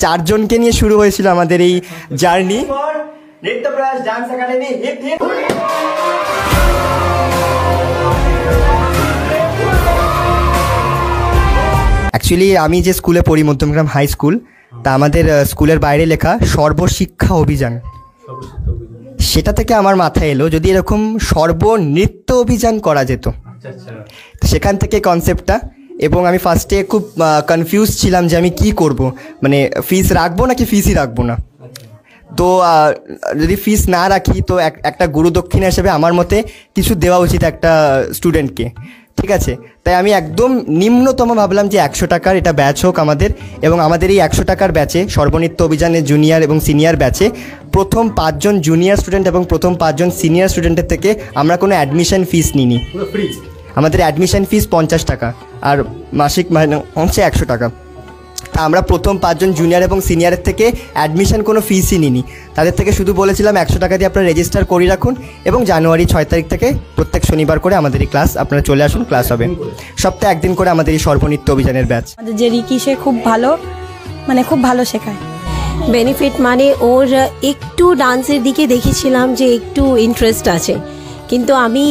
চারজনকে নিয়ে শুরু হয়েছিল আমাদের এই journey. Nrityaprayas dance academy hip hip. Actually আমি যে স্কুলে পড়ি মধ্যমগ্রাম হাই স্কুল, তা আমাদের স্কুলের বাইরে লেখা সর্বশিক্ষা অভিযান, সেটা থেকে আমার মাথায় এলো যদি এরকম সর্বনৃত্য অভিযান করা যেত। সেখান থেকে কনসেপ্টটা, এবং আমি ফার্স্টে খুব কনফিউজ ছিলাম যে আমি কি করব, মানে ফিস রাখবো নাকি ফিসই রাখবো না। তো যদি ফিস না রাখি তো একটা গুরুদক্ষিণা হিসেবে আমার মতে কিছু দেওয়া উচিত একটা স্টুডেন্টকে, ঠিক আছে। তাই আমি একদম নিম্নতম ভাবলাম যে 100 টাকার এটা ব্যাচ হোক আমাদের, এবং আমাদের এই 100 টাকার ব্যাচে সর্বনৃত্য অভিযানের জুনিয়র এবং সিনিয়র ব্যাচে প্রথম 5 জন জুনিয়র স্টুডেন্ট এবং প্রথম 5 জন সিনিয়র স্টুডেন্টের থেকে আমরা কোনো অ্যাডমিশন ফিস নিইনি। আমাদের অ্যাডমিশন ফিস 50 টাকা আর মাসিক হচ্ছে 100 টাকা। তা আমরা প্রথম 5 জন জুনিয়র এবং সিনিয়রের থেকে অ্যাডমিশন কোনো ফিসই নিইনি, তাদের থেকে শুধু বলেছিলাম 100 টাকা দিয়ে আপনারা রেজিস্টার করে রাখুন, এবং জানুয়ারি 6 তারিখ থেকে প্রত্যেক শনিবার করে আমাদের এই ক্লাস আপনারা চলে আসুন, ক্লাস হবে সপ্তাহে একদিন করে আমাদের এই সর্বনৃত্য অভিযানের ব্যাচ। আমাদের যে রিকি সে খুব ভালো, মানে খুব ভালো শেখায়। বেনিফিট মানে ওর একটু ডান্সের দিকে দেখেছিলাম যে একটু ইন্টারেস্ট আছে, কিন্তু আমি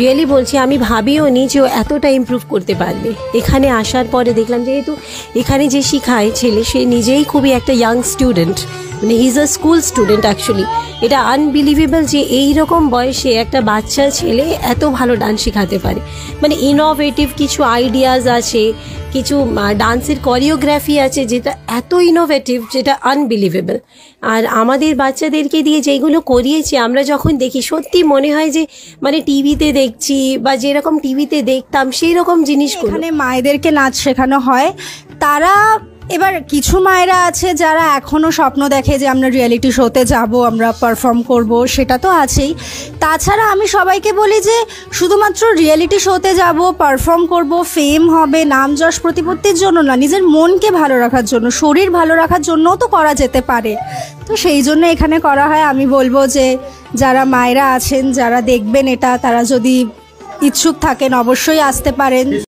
রিয়েলি বলছি আমি ভাবিও নি যে ও এতটা ইমপ্রুভ করতে পারবে। এখানে আসার পরে দেখলাম যেহেতু এখানে যে শেখায় ছেলে সে নিজেই খুবই একটা ইয়াং স্টুডেন্ট, মানে he is a school student actually. এটা আনবিলিভেবল যে এই রকম বয়সে একটা বাচ্চা ছেলে এত ভালো ডান্স শেখাতে পারে। মানে ইনোভেটিভ কিছু আইডিয়াজ আছে, কিছু ডান্সের কোরিওগ্রাফি আছে যেটা এত ইনোভেটিভ, যেটা আনবিলিভেবল। আর আমাদের বাচ্চাদেরকে দিয়ে যেগুলো করিয়েছে আমরা যখন দেখি সত্যি মনে হয় যে মানে টিভিতে দেখছি বা যেরকম টিভিতে দেখতাম সেই রকম জিনিসগুলো। এখানে মায়েদেরকে নাচ শেখানো হয়। তারা এবার কিছু মায়েরা আছে যারা এখনও স্বপ্ন দেখে যে আমরা রিয়েলিটি শোতে যাব, আমরা পারফর্ম করব, সেটা তো আছেই। তাছাড়া আমি সবাইকে বলি যে শুধুমাত্র রিয়েলিটি শোতে যাব, পারফর্ম করব, ফেম হবে, নাম যশ প্রতিপত্তির জন্য না, নিজের মনকে ভালো রাখার জন্য, শরীর ভালো রাখার জন্যও তো করা যেতে পারে। তো সেই জন্য এখানে করা হয়। আমি বলবো যে যারা মায়েরা আছেন, যারা দেখবেন এটা, তারা যদি ইচ্ছুক থাকেন অবশ্যই আসতে পারেন।